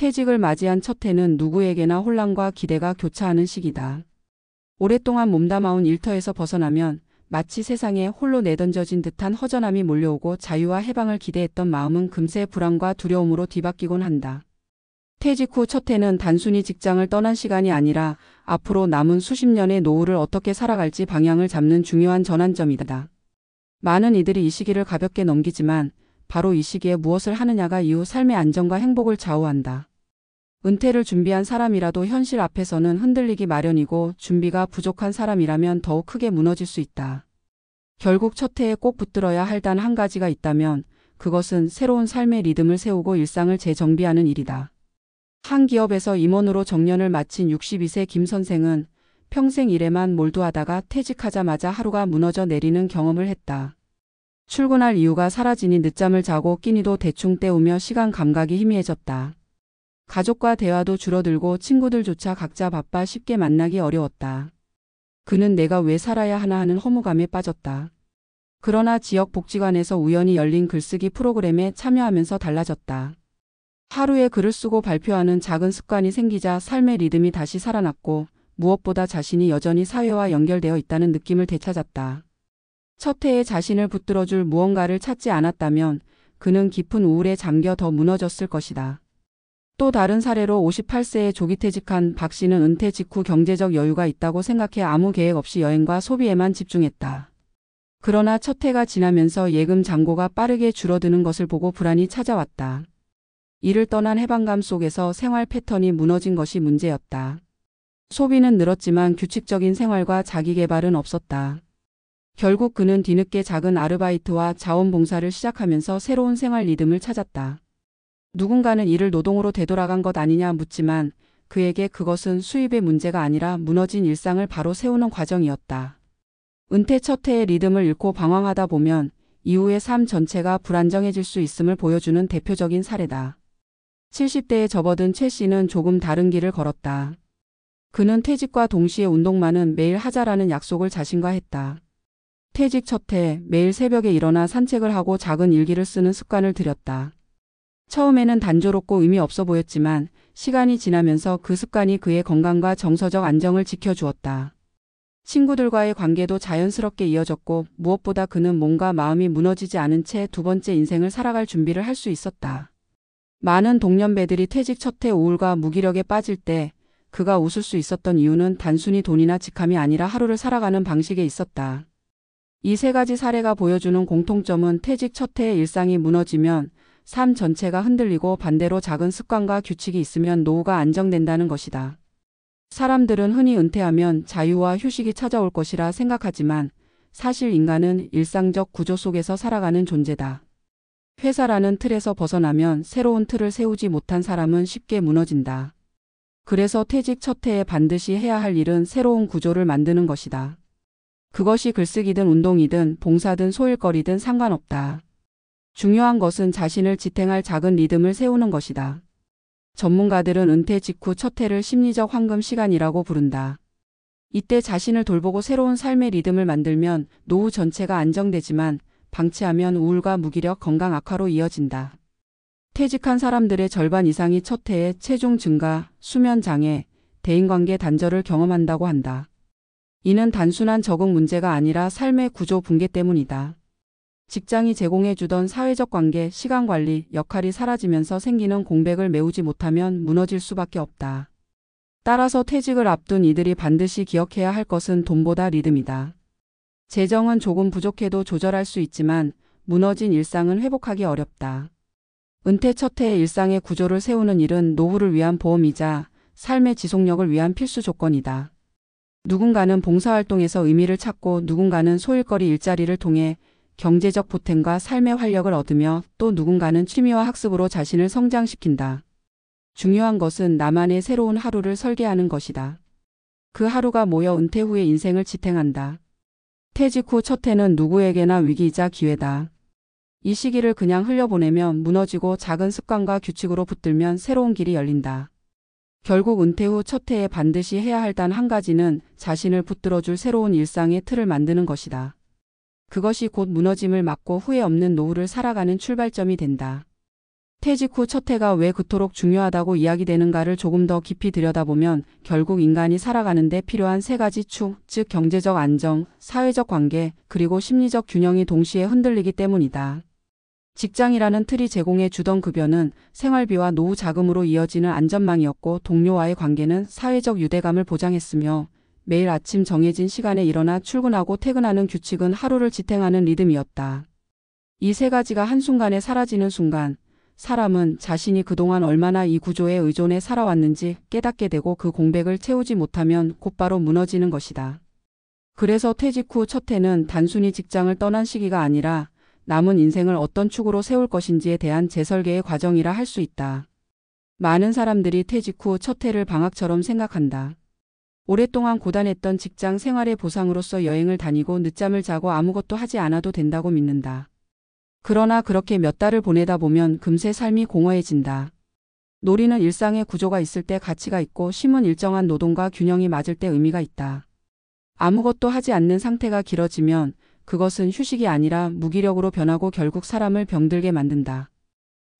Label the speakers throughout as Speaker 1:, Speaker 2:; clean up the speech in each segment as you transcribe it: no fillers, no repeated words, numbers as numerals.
Speaker 1: 퇴직을 맞이한 첫 해는 누구에게나 혼란과 기대가 교차하는 시기다. 오랫동안 몸담아온 일터에서 벗어나면 마치 세상에 홀로 내던져진 듯한 허전함이 몰려오고 자유와 해방을 기대했던 마음은 금세 불안과 두려움으로 뒤바뀌곤 한다. 퇴직 후 첫 해는 단순히 직장을 떠난 시간이 아니라 앞으로 남은 수십 년의 노후를 어떻게 살아갈지 방향을 잡는 중요한 전환점이다. 많은 이들이 이 시기를 가볍게 넘기지만 바로 이 시기에 무엇을 하느냐가 이후 삶의 안정과 행복을 좌우한다. 은퇴를 준비한 사람이라도 현실 앞에서는 흔들리기 마련이고 준비가 부족한 사람이라면 더욱 크게 무너질 수 있다. 결국 첫 해에 꼭 붙들어야 할 단 한 가지가 있다면 그것은 새로운 삶의 리듬을 세우고 일상을 재정비하는 일이다. 한 기업에서 임원으로 정년을 마친 62세 김 선생은 평생 일에만 몰두하다가 퇴직하자마자 하루가 무너져 내리는 경험을 했다. 출근할 이유가 사라지니 늦잠을 자고 끼니도 대충 때우며 시간 감각이 희미해졌다. 가족과 대화도 줄어들고 친구들조차 각자 바빠 쉽게 만나기 어려웠다. 그는 내가 왜 살아야 하나 하는 허무감에 빠졌다. 그러나 지역 복지관에서 우연히 열린 글쓰기 프로그램에 참여하면서 달라졌다. 하루에 글을 쓰고 발표하는 작은 습관이 생기자 삶의 리듬이 다시 살아났고 무엇보다 자신이 여전히 사회와 연결되어 있다는 느낌을 되찾았다. 첫 해에 자신을 붙들어줄 무언가를 찾지 않았다면 그는 깊은 우울에 잠겨 더 무너졌을 것이다. 또 다른 사례로 58세에 조기퇴직한 박 씨는 은퇴 직후 경제적 여유가 있다고 생각해 아무 계획 없이 여행과 소비에만 집중했다. 그러나 첫 해가 지나면서 예금 잔고가 빠르게 줄어드는 것을 보고 불안이 찾아왔다. 이를 떠난 해방감 속에서 생활 패턴이 무너진 것이 문제였다. 소비는 늘었지만 규칙적인 생활과 자기개발은 없었다. 결국 그는 뒤늦게 작은 아르바이트와 자원봉사를 시작하면서 새로운 생활 리듬을 찾았다. 누군가는 이를 노동으로 되돌아간 것 아니냐 묻지만 그에게 그것은 수입의 문제가 아니라 무너진 일상을 바로 세우는 과정이었다. 은퇴 첫 해의 리듬을 잃고 방황하다 보면 이후의 삶 전체가 불안정해질 수 있음을 보여주는 대표적인 사례다. 70대에 접어든 최 씨는 조금 다른 길을 걸었다. 그는 퇴직과 동시에 운동만은 매일 하자라는 약속을 자신과 했다. 퇴직 첫 해 매일 새벽에 일어나 산책을 하고 작은 일기를 쓰는 습관을 들였다. 처음에는 단조롭고 의미 없어 보였지만 시간이 지나면서 그 습관이 그의 건강과 정서적 안정을 지켜주었다. 친구들과의 관계도 자연스럽게 이어졌고 무엇보다 그는 몸과 마음이 무너지지 않은 채 두 번째 인생을 살아갈 준비를 할 수 있었다. 많은 동년배들이 퇴직 첫 해 우울과 무기력에 빠질 때 그가 웃을 수 있었던 이유는 단순히 돈이나 직함이 아니라 하루를 살아가는 방식에 있었다. 이 세 가지 사례가 보여주는 공통점은 퇴직 첫 해의 일상이 무너지면 삶 전체가 흔들리고 반대로 작은 습관과 규칙이 있으면 노후가 안정된다는 것이다. 사람들은 흔히 은퇴하면 자유와 휴식이 찾아올 것이라 생각하지만 사실 인간은 일상적 구조 속에서 살아가는 존재다. 회사라는 틀에서 벗어나면 새로운 틀을 세우지 못한 사람은 쉽게 무너진다. 그래서 퇴직 첫 해에 반드시 해야 할 일은 새로운 구조를 만드는 것이다. 그것이 글쓰기든 운동이든 봉사든 소일거리든 상관없다. 중요한 것은 자신을 지탱할 작은 리듬을 세우는 것이다. 전문가들은 은퇴 직후 첫 해를 심리적 황금 시간이라고 부른다. 이때 자신을 돌보고 새로운 삶의 리듬을 만들면 노후 전체가 안정되지만 방치하면 우울과 무기력, 건강 악화로 이어진다. 퇴직한 사람들의 절반 이상이 첫 해에 체중 증가, 수면 장애, 대인관계 단절을 경험한다고 한다. 이는 단순한 적응 문제가 아니라 삶의 구조 붕괴 때문이다. 직장이 제공해주던 사회적 관계, 시간 관리, 역할이 사라지면서 생기는 공백을 메우지 못하면 무너질 수밖에 없다. 따라서 퇴직을 앞둔 이들이 반드시 기억해야 할 것은 돈보다 리듬이다. 재정은 조금 부족해도 조절할 수 있지만 무너진 일상은 회복하기 어렵다. 은퇴 첫 해의 일상의 구조를 세우는 일은 노후를 위한 보험이자 삶의 지속력을 위한 필수 조건이다. 누군가는 봉사활동에서 의미를 찾고 누군가는 소일거리 일자리를 통해 경제적 보탬과 삶의 활력을 얻으며 또 누군가는 취미와 학습으로 자신을 성장시킨다. 중요한 것은 나만의 새로운 하루를 설계하는 것이다. 그 하루가 모여 은퇴 후의 인생을 지탱한다. 퇴직 후 첫 해는 누구에게나 위기이자 기회다. 이 시기를 그냥 흘려보내면 무너지고 작은 습관과 규칙으로 붙들면 새로운 길이 열린다. 결국 은퇴 후 첫 해에 반드시 해야 할 단 한 가지는 자신을 붙들어줄 새로운 일상의 틀을 만드는 것이다. 그것이 곧 무너짐을 막고 후회 없는 노후를 살아가는 출발점이 된다. 퇴직 후 첫 해가 왜 그토록 중요하다고 이야기되는가를 조금 더 깊이 들여다보면 결국 인간이 살아가는 데 필요한 세 가지 축, 즉 경제적 안정, 사회적 관계, 그리고 심리적 균형이 동시에 흔들리기 때문이다. 직장이라는 틀이 제공해 주던 급여는 생활비와 노후 자금으로 이어지는 안전망이었고, 동료와의 관계는 사회적 유대감을 보장했으며, 매일 아침 정해진 시간에 일어나 출근하고 퇴근하는 규칙은 하루를 지탱하는 리듬이었다. 이 세 가지가 한순간에 사라지는 순간 사람은 자신이 그동안 얼마나 이 구조에 의존해 살아왔는지 깨닫게 되고, 그 공백을 채우지 못하면 곧바로 무너지는 것이다. 그래서 퇴직 후 첫 해는 단순히 직장을 떠난 시기가 아니라 남은 인생을 어떤 축으로 세울 것인지에 대한 재설계의 과정이라 할 수 있다. 많은 사람들이 퇴직 후 첫 해를 방학처럼 생각한다. 오랫동안 고단했던 직장 생활의 보상으로서 여행을 다니고 늦잠을 자고 아무것도 하지 않아도 된다고 믿는다. 그러나 그렇게 몇 달을 보내다 보면 금세 삶이 공허해진다. 놀이는 일상의 구조가 있을 때 가치가 있고, 쉼은 일정한 노동과 균형이 맞을 때 의미가 있다. 아무것도 하지 않는 상태가 길어지면 그것은 휴식이 아니라 무기력으로 변하고 결국 사람을 병들게 만든다.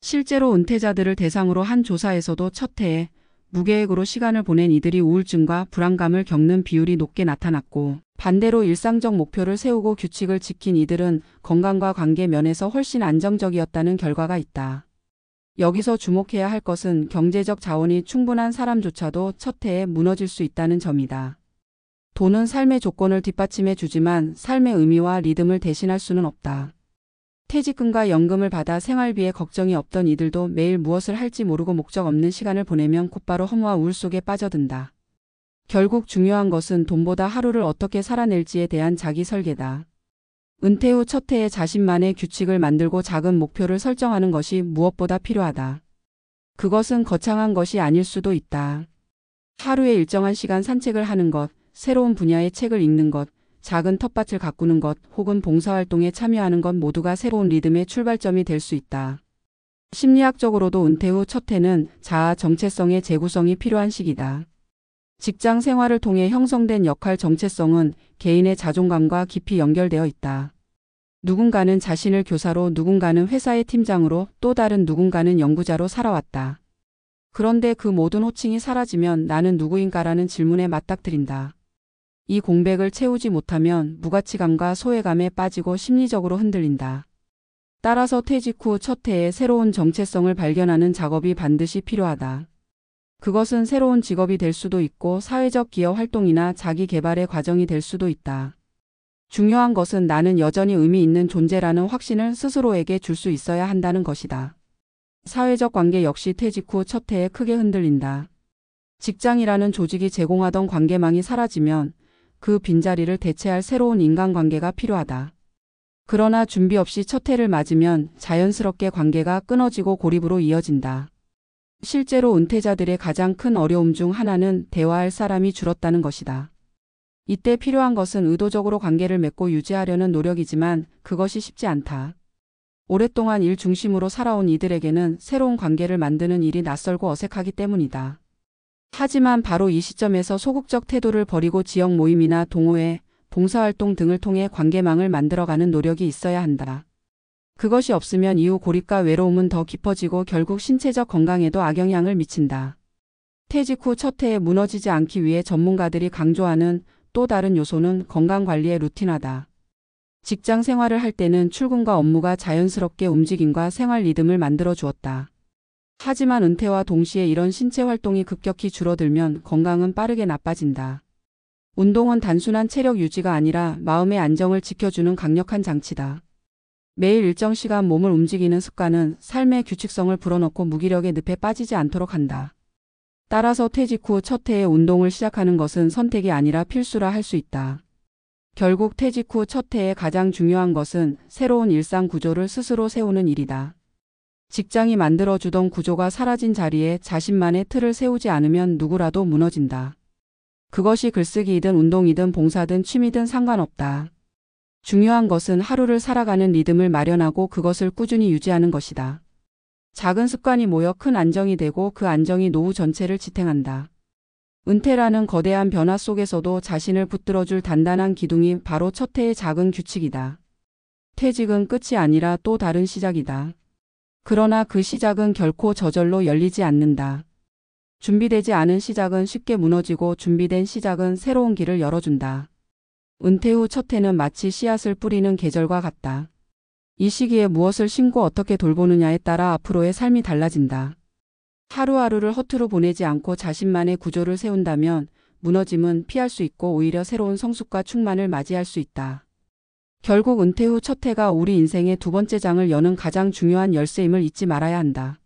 Speaker 1: 실제로 은퇴자들을 대상으로 한 조사에서도 첫 해에 무계획으로 시간을 보낸 이들이 우울증과 불안감을 겪는 비율이 높게 나타났고, 반대로 일상적 목표를 세우고 규칙을 지킨 이들은 건강과 관계 면에서 훨씬 안정적이었다는 결과가 있다. 여기서 주목해야 할 것은 경제적 자원이 충분한 사람조차도 첫 해에 무너질 수 있다는 점이다. 돈은 삶의 조건을 뒷받침해 주지만 삶의 의미와 리듬을 대신할 수는 없다. 퇴직금과 연금을 받아 생활비에 걱정이 없던 이들도 매일 무엇을 할지 모르고 목적 없는 시간을 보내면 곧바로 허무와 우울 속에 빠져든다. 결국 중요한 것은 돈보다 하루를 어떻게 살아낼지에 대한 자기 설계다. 은퇴 후 첫 해에 자신만의 규칙을 만들고 작은 목표를 설정하는 것이 무엇보다 필요하다. 그것은 거창한 것이 아닐 수도 있다. 하루에 일정한 시간 산책을 하는 것, 새로운 분야의 책을 읽는 것, 작은 텃밭을 가꾸는 것, 혹은 봉사활동에 참여하는 것 모두가 새로운 리듬의 출발점이 될 수 있다. 심리학적으로도 은퇴 후 첫 해는 자아 정체성의 재구성이 필요한 시기다. 직장 생활을 통해 형성된 역할 정체성은 개인의 자존감과 깊이 연결되어 있다. 누군가는 자신을 교사로, 누군가는 회사의 팀장으로, 또 다른 누군가는 연구자로 살아왔다. 그런데 그 모든 호칭이 사라지면 나는 누구인가라는 질문에 맞닥뜨린다. 이 공백을 채우지 못하면 무가치감과 소외감에 빠지고 심리적으로 흔들린다. 따라서 퇴직 후 첫 해에 새로운 정체성을 발견하는 작업이 반드시 필요하다. 그것은 새로운 직업이 될 수도 있고, 사회적 기여 활동이나 자기 개발의 과정이 될 수도 있다. 중요한 것은 나는 여전히 의미 있는 존재라는 확신을 스스로에게 줄 수 있어야 한다는 것이다. 사회적 관계 역시 퇴직 후 첫 해에 크게 흔들린다. 직장이라는 조직이 제공하던 관계망이 사라지면 그 빈자리를 대체할 새로운 인간관계가 필요하다. 그러나 준비 없이 첫 해를 맞으면 자연스럽게 관계가 끊어지고 고립으로 이어진다. 실제로 은퇴자들의 가장 큰 어려움 중 하나는 대화할 사람이 줄었다는 것이다. 이때 필요한 것은 의도적으로 관계를 맺고 유지하려는 노력이지만 그것이 쉽지 않다. 오랫동안 일 중심으로 살아온 이들에게는 새로운 관계를 만드는 일이 낯설고 어색하기 때문이다. 하지만 바로 이 시점에서 소극적 태도를 버리고 지역 모임이나 동호회, 봉사활동 등을 통해 관계망을 만들어가는 노력이 있어야 한다. 그것이 없으면 이후 고립과 외로움은 더 깊어지고 결국 신체적 건강에도 악영향을 미친다. 퇴직 후 첫 해에 무너지지 않기 위해 전문가들이 강조하는 또 다른 요소는 건강관리의 루틴화다. 직장 생활을 할 때는 출근과 업무가 자연스럽게 움직임과 생활 리듬을 만들어 주었다. 하지만 은퇴와 동시에 이런 신체 활동이 급격히 줄어들면 건강은 빠르게 나빠진다. 운동은 단순한 체력 유지가 아니라 마음의 안정을 지켜주는 강력한 장치다. 매일 일정 시간 몸을 움직이는 습관은 삶의 규칙성을 불어넣고 무기력의 늪에 빠지지 않도록 한다. 따라서 퇴직 후 첫 해에 운동을 시작하는 것은 선택이 아니라 필수라 할 수 있다. 결국 퇴직 후 첫 해에 가장 중요한 것은 새로운 일상 구조를 스스로 세우는 일이다. 직장이 만들어주던 구조가 사라진 자리에 자신만의 틀을 세우지 않으면 누구라도 무너진다. 그것이 글쓰기이든 운동이든 봉사든 취미든 상관없다. 중요한 것은 하루를 살아가는 리듬을 마련하고 그것을 꾸준히 유지하는 것이다. 작은 습관이 모여 큰 안정이 되고 그 안정이 노후 전체를 지탱한다. 은퇴라는 거대한 변화 속에서도 자신을 붙들어줄 단단한 기둥이 바로 첫 해의 작은 규칙이다. 퇴직은 끝이 아니라 또 다른 시작이다. 그러나 그 시작은 결코 저절로 열리지 않는다. 준비되지 않은 시작은 쉽게 무너지고 준비된 시작은 새로운 길을 열어준다. 은퇴 후 첫 해는 마치 씨앗을 뿌리는 계절과 같다. 이 시기에 무엇을 심고 어떻게 돌보느냐에 따라 앞으로의 삶이 달라진다. 하루하루를 허투루 보내지 않고 자신만의 구조를 세운다면 무너짐은 피할 수 있고 오히려 새로운 성숙과 충만을 맞이할 수 있다. 결국 은퇴 후 첫 해가 우리 인생의 두 번째 장을 여는 가장 중요한 열쇠임을 잊지 말아야 한다.